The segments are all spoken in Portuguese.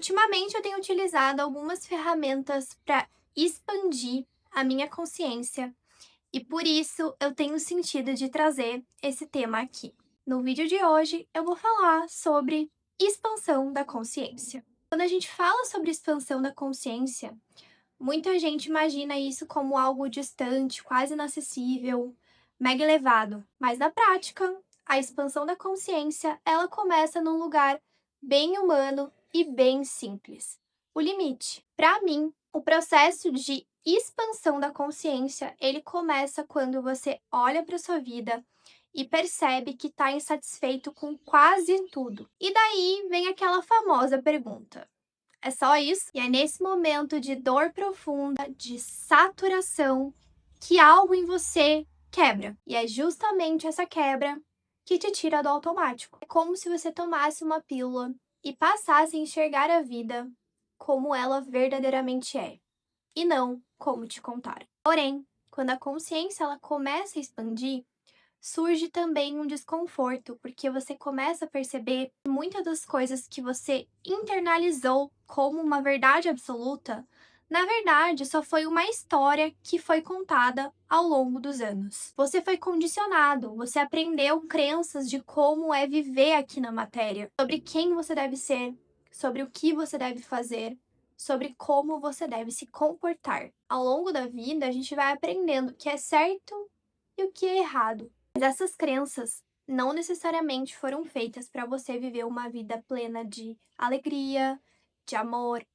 Ultimamente eu tenho utilizado algumas ferramentas para expandir a minha consciência e por isso eu tenho sentido de trazer esse tema aqui. No vídeo de hoje eu vou falar sobre expansão da consciência. Quando a gente fala sobre expansão da consciência, muita gente imagina isso como algo distante, quase inacessível, mega elevado, mas na prática, a expansão da consciência, ela começa num lugar bem humano e bem simples. O limite. Para mim, o processo de expansão da consciência, ele começa quando você olha para sua vida e percebe que está insatisfeito com quase tudo. E daí vem aquela famosa pergunta: é só isso? E é nesse momento de dor profunda, de saturação, que algo em você quebra. E é justamente essa quebra que te tira do automático. É como se você tomasse uma pílula e passasse a enxergar a vida como ela verdadeiramente é, e não como te contaram. Porém, quando a consciência ela começa a expandir, surge também um desconforto, porque você começa a perceber que muitas das coisas que você internalizou como uma verdade absoluta, na verdade, só foi uma história que foi contada ao longo dos anos. Você foi condicionado, você aprendeu crenças de como é viver aqui na matéria, sobre quem você deve ser, sobre o que você deve fazer, sobre como você deve se comportar. Ao longo da vida, a gente vai aprendendo o que é certo e o que é errado. Mas essas crenças não necessariamente foram feitas para você viver uma vida plena de alegria, de amor,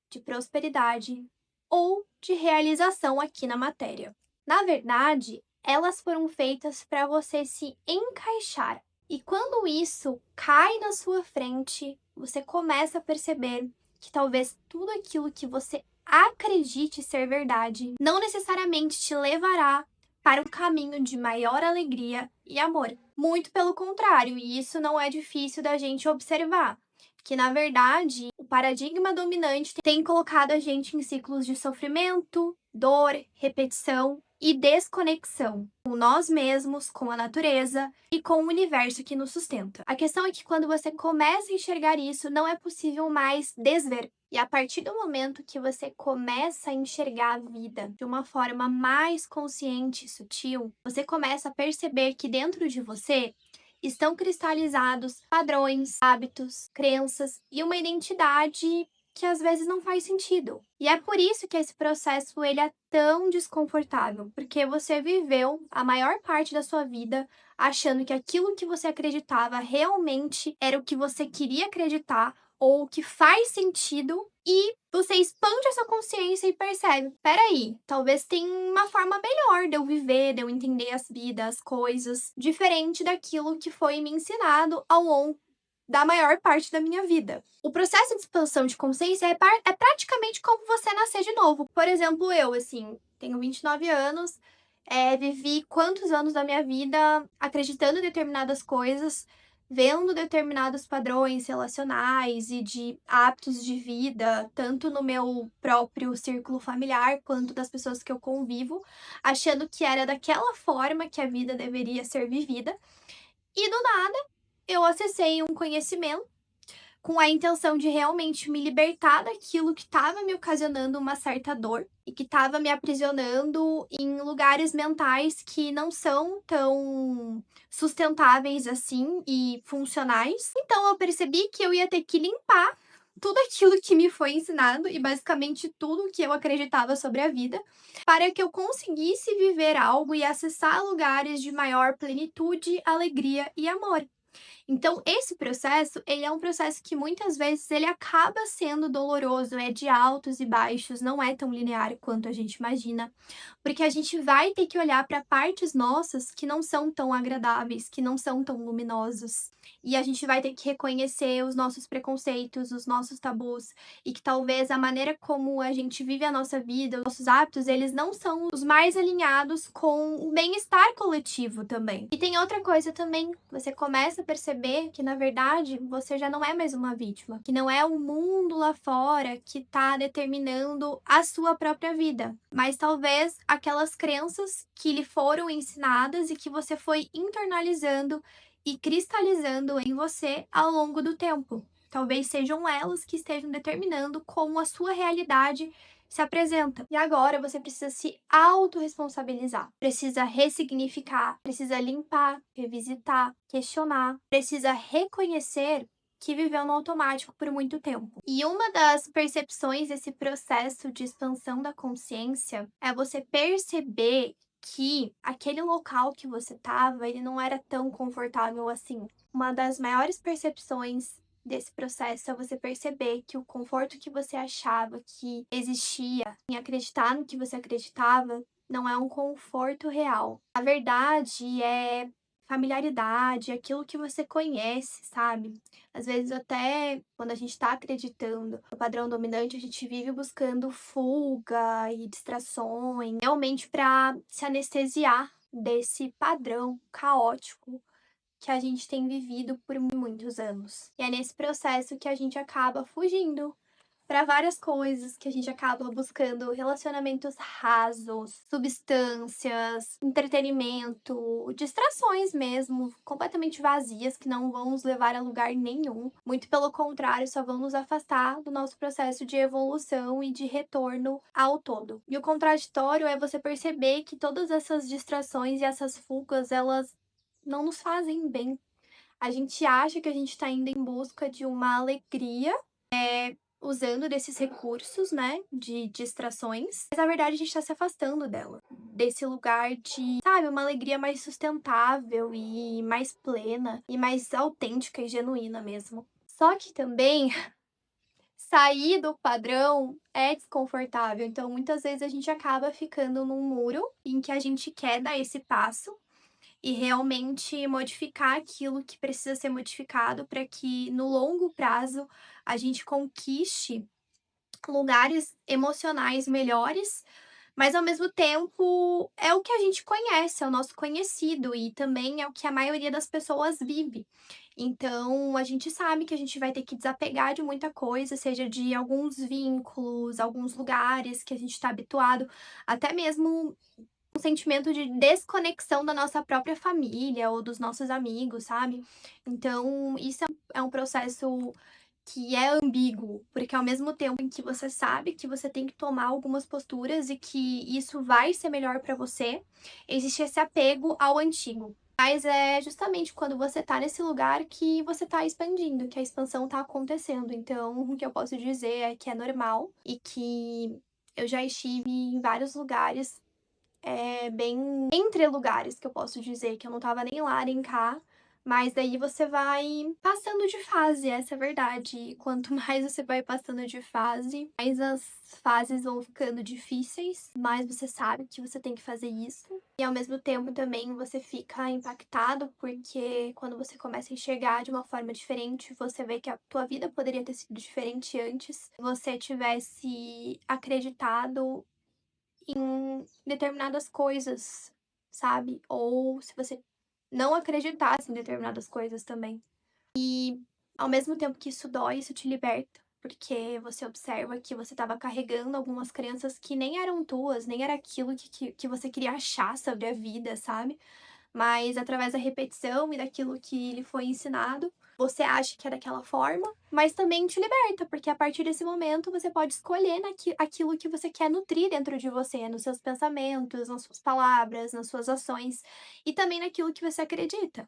de prosperidade ou de realização aqui na matéria. Na verdade, elas foram feitas para você se encaixar. E quando isso cai na sua frente, você começa a perceber que talvez tudo aquilo que você acredite ser verdade não necessariamente te levará para um caminho de maior alegria e amor. Muito pelo contrário, e isso não é difícil da gente observar, que na verdade o paradigma dominante tem colocado a gente em ciclos de sofrimento, dor, repetição e desconexão com nós mesmos, com a natureza e com o universo que nos sustenta. A questão é que quando você começa a enxergar isso, não é possível mais desver. E a partir do momento que você começa a enxergar a vida de uma forma mais consciente e sutil, você começa a perceber que dentro de você estão cristalizados padrões, hábitos, crenças e uma identidade que às vezes não faz sentido. E é por isso que esse processo ele é tão desconfortável, porque você viveu a maior parte da sua vida achando que aquilo que você acreditava realmente era o que você queria acreditar ou o que faz sentido, e você expande essa consciência e percebe, peraí, talvez tenha uma forma melhor de eu viver, de eu entender as vidas, as coisas, diferente daquilo que foi me ensinado ao longo da maior parte da minha vida. O processo de expansão de consciência é praticamente como você nascer de novo. Por exemplo, eu, assim, tenho 29 anos, vivi quantos anos da minha vida acreditando em determinadas coisas, vendo determinados padrões relacionais e de hábitos de vida, tanto no meu próprio círculo familiar quanto das pessoas que eu convivo, achando que era daquela forma que a vida deveria ser vivida. E do nada, eu acessei um conhecimento com a intenção de realmente me libertar daquilo que estava me ocasionando uma certa dor e que estava me aprisionando em lugares mentais que não são tão sustentáveis assim e funcionais. Então eu percebi que eu ia ter que limpar tudo aquilo que me foi ensinado e basicamente tudo que eu acreditava sobre a vida, para que eu conseguisse viver algo e acessar lugares de maior plenitude, alegria e amor. Então, esse processo, ele é um processo que muitas vezes ele acaba sendo doloroso, é de altos e baixos, não é tão linear quanto a gente imagina, porque a gente vai ter que olhar para partes nossas que não são tão agradáveis, que não são tão luminosas. E a gente vai ter que reconhecer os nossos preconceitos, os nossos tabus, e que talvez a maneira como a gente vive a nossa vida, os nossos hábitos, eles não são os mais alinhados com o bem-estar coletivo também. E tem outra coisa também, você começa a perceber que na verdade você já não é mais uma vítima, que não é o mundo lá fora que está determinando a sua própria vida, mas talvez aquelas crenças que lhe foram ensinadas e que você foi internalizando e cristalizando em você ao longo do tempo. Talvez sejam elas que estejam determinando como a sua realidade se apresenta. E agora você precisa se autorresponsabilizar, precisa ressignificar, precisa limpar, revisitar, questionar, precisa reconhecer que viveu no automático por muito tempo. E uma das percepções desse processo de expansão da consciência é você perceber que aquele local que você estava, ele não era tão confortável assim. Uma das maiores percepções desse processo é você perceber que o conforto que você achava que existia em acreditar no que você acreditava não é um conforto real. A verdade é familiaridade, aquilo que você conhece, sabe? Às vezes, até quando a gente tá acreditando no padrão dominante, a gente vive buscando fuga e distrações, realmente para se anestesiar desse padrão caótico que a gente tem vivido por muitos anos. E é nesse processo que a gente acaba fugindo para várias coisas, que a gente acaba buscando relacionamentos rasos, substâncias, entretenimento, distrações mesmo, completamente vazias, que não vão nos levar a lugar nenhum. Muito pelo contrário, só vão nos afastar do nosso processo de evolução e de retorno ao todo. E o contraditório é você perceber que todas essas distrações e essas fugas, elas não nos fazem bem. A gente acha que a gente está indo em busca de uma alegria, usando desses recursos, né, de distrações, mas na verdade a gente está se afastando dela, desse lugar de, sabe, uma alegria mais sustentável e mais plena e mais autêntica e genuína mesmo. Só que também sair do padrão é desconfortável, então muitas vezes a gente acaba ficando num muro em que a gente quer dar esse passo e realmente modificar aquilo que precisa ser modificado para que no longo prazo a gente conquiste lugares emocionais melhores, mas ao mesmo tempo é o que a gente conhece, é o nosso conhecido e também é o que a maioria das pessoas vive. Então, a gente sabe que a gente vai ter que desapegar de muita coisa, seja de alguns vínculos, alguns lugares que a gente está habituado, até mesmo um sentimento de desconexão da nossa própria família ou dos nossos amigos, sabe? Então, isso é um processo que é ambíguo, porque ao mesmo tempo em que você sabe que você tem que tomar algumas posturas e que isso vai ser melhor pra você, existe esse apego ao antigo. Mas é justamente quando você tá nesse lugar que você tá expandindo, que a expansão tá acontecendo. Então, o que eu posso dizer é que é normal e que eu já estive em vários lugares, bem entre lugares, que eu posso dizer, que eu não tava nem lá nem cá, mas daí você vai passando de fase, essa é a verdade. E quanto mais você vai passando de fase, mais as fases vão ficando difíceis, mais você sabe que você tem que fazer isso. E ao mesmo tempo também você fica impactado, porque quando você começa a enxergar de uma forma diferente, você vê que a tua vida poderia ter sido diferente antes, se você tivesse acreditado em determinadas coisas, sabe? Ou se você não acreditasse em determinadas coisas também. Ao mesmo tempo que isso dói, isso te liberta, porque você observa que você estava carregando algumas crenças que nem eram tuas, nem era aquilo que você queria achar sobre a vida, sabe? Mas através da repetição e daquilo que lhe foi ensinado, você acha que é daquela forma, mas também te liberta, porque a partir desse momento você pode escolher aquilo que você quer nutrir dentro de você, nos seus pensamentos, nas suas palavras, nas suas ações e também naquilo que você acredita.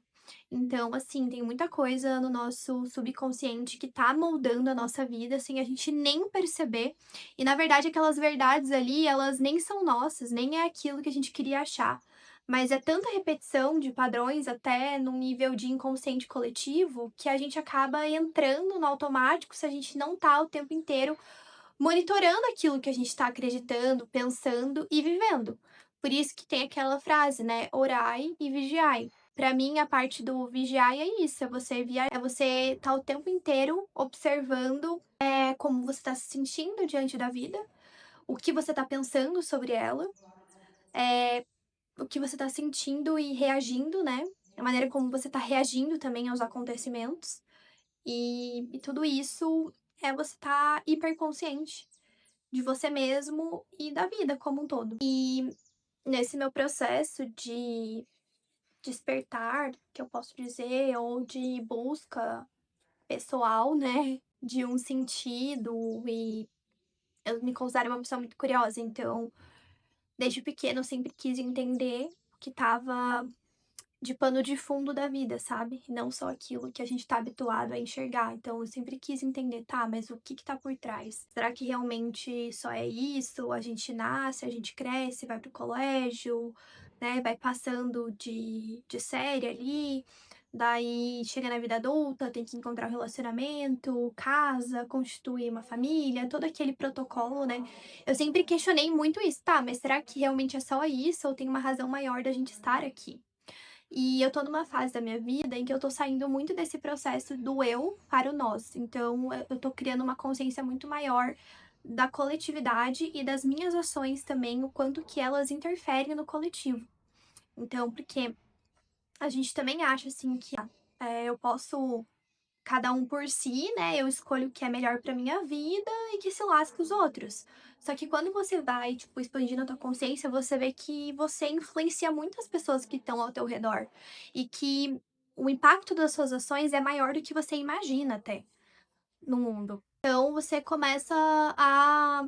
Então, assim, tem muita coisa no nosso subconsciente que tá moldando a nossa vida sem a gente nem perceber. E na verdade, aquelas verdades ali, elas nem são nossas, nem é aquilo que a gente queria achar. Mas é tanta repetição de padrões, até num nível de inconsciente coletivo, que a gente acaba entrando no automático se a gente não tá o tempo inteiro monitorando aquilo que a gente tá acreditando, pensando e vivendo. Por isso que tem aquela frase, né? Orai e vigiai. Pra mim, a parte do vigiar é isso, é você tá o tempo inteiro observando como você tá se sentindo diante da vida, o que você tá pensando sobre ela, o que você tá sentindo e reagindo, né? A maneira como você tá reagindo também aos acontecimentos. E tudo isso é você tá hiperconsciente de você mesmo e da vida como um todo. E nesse meu processo de despertar, que eu posso dizer, ou de busca pessoal, né, de um sentido e eu me considero uma pessoa muito curiosa, então, desde pequena eu sempre quis entender o que estava de pano de fundo da vida, sabe? E não só aquilo que a gente tá habituado a enxergar. Então eu sempre quis entender, tá, mas o que que tá por trás? Será que realmente só é isso? A gente nasce, a gente cresce, vai pro colégio, né? Vai passando de série ali. Daí chega na vida adulta, tem que encontrar um relacionamento, casa, constituir uma família, todo aquele protocolo, né? Eu sempre questionei muito isso, tá, mas será que realmente é só isso ou tem uma razão maior da gente estar aqui? E eu tô numa fase da minha vida em que eu tô saindo muito desse processo do eu para o nós. Então, eu tô criando uma consciência muito maior da coletividade e das minhas ações também, o quanto que elas interferem no coletivo. Então, porque a gente também acha assim que eu posso cada um por si, né? Eu escolho o que é melhor pra minha vida e que se lasque os outros. Só que quando você vai, tipo, expandindo a tua consciência, você vê que você influencia muitas pessoas que estão ao teu redor. E que o impacto das suas ações é maior do que você imagina até no mundo. Então você começa a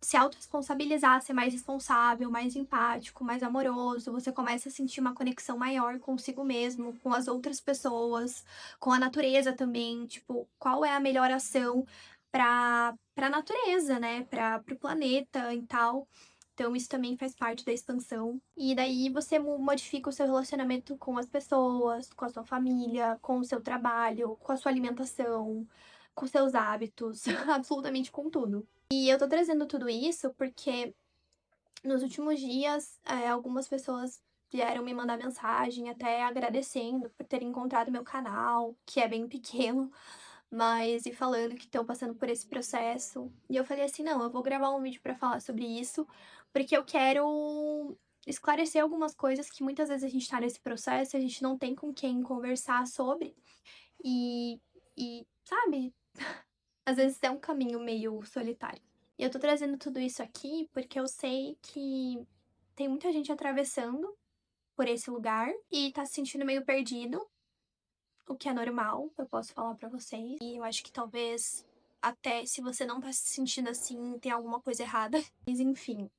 se autorresponsabilizar, ser mais responsável, mais empático, mais amoroso, você começa a sentir uma conexão maior consigo mesmo, com as outras pessoas, com a natureza também, tipo, qual é a melhor ação pra natureza, né, pro planeta e tal. Então isso também faz parte da expansão. E daí você modifica o seu relacionamento com as pessoas, com a sua família, com o seu trabalho, com a sua alimentação, com seus hábitos, absolutamente com tudo. E eu tô trazendo tudo isso porque nos últimos dias, algumas pessoas vieram me mandar mensagem até agradecendo por terem encontrado meu canal, que é bem pequeno, mas e falando que estão passando por esse processo. E eu falei assim: "Não, eu vou gravar um vídeo pra falar sobre isso, porque eu quero esclarecer algumas coisas que muitas vezes a gente tá nesse processo e a gente não tem com quem conversar sobre, e sabe, às vezes é um caminho meio solitário". E eu tô trazendo tudo isso aqui porque eu sei que tem muita gente atravessando por esse lugar e tá se sentindo meio perdido, o que é normal, eu posso falar pra vocês. E eu acho que talvez até se você não tá se sentindo assim, tem alguma coisa errada. Mas enfim,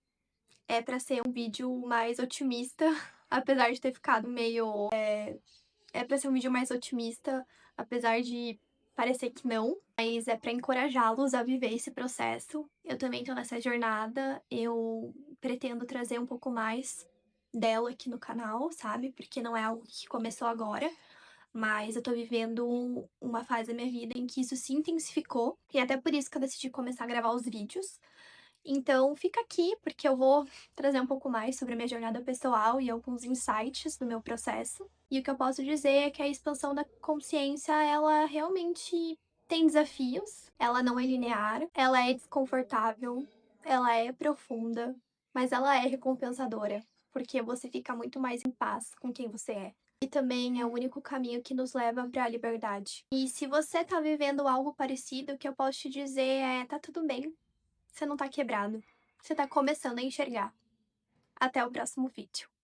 é pra ser um vídeo mais otimista, apesar de ter ficado meio. É pra ser um vídeo mais otimista, apesar de parecer que não, mas é pra encorajá-los a viver esse processo. Eu também tô nessa jornada, eu pretendo trazer um pouco mais dela aqui no canal, sabe? Porque não é algo que começou agora, mas eu tô vivendo uma fase da minha vida em que isso se intensificou, e até por isso que eu decidi começar a gravar os vídeos. Então, fica aqui, porque eu vou trazer um pouco mais sobre a minha jornada pessoal e alguns insights do meu processo. E o que eu posso dizer é que a expansão da consciência, ela realmente tem desafios, ela não é linear, ela é desconfortável, ela é profunda, mas ela é recompensadora, porque você fica muito mais em paz com quem você é. E também é o único caminho que nos leva para a liberdade. E se você tá vivendo algo parecido, o que eu posso te dizer é: tá tudo bem, você não tá quebrado. Você tá começando a enxergar. Até o próximo vídeo.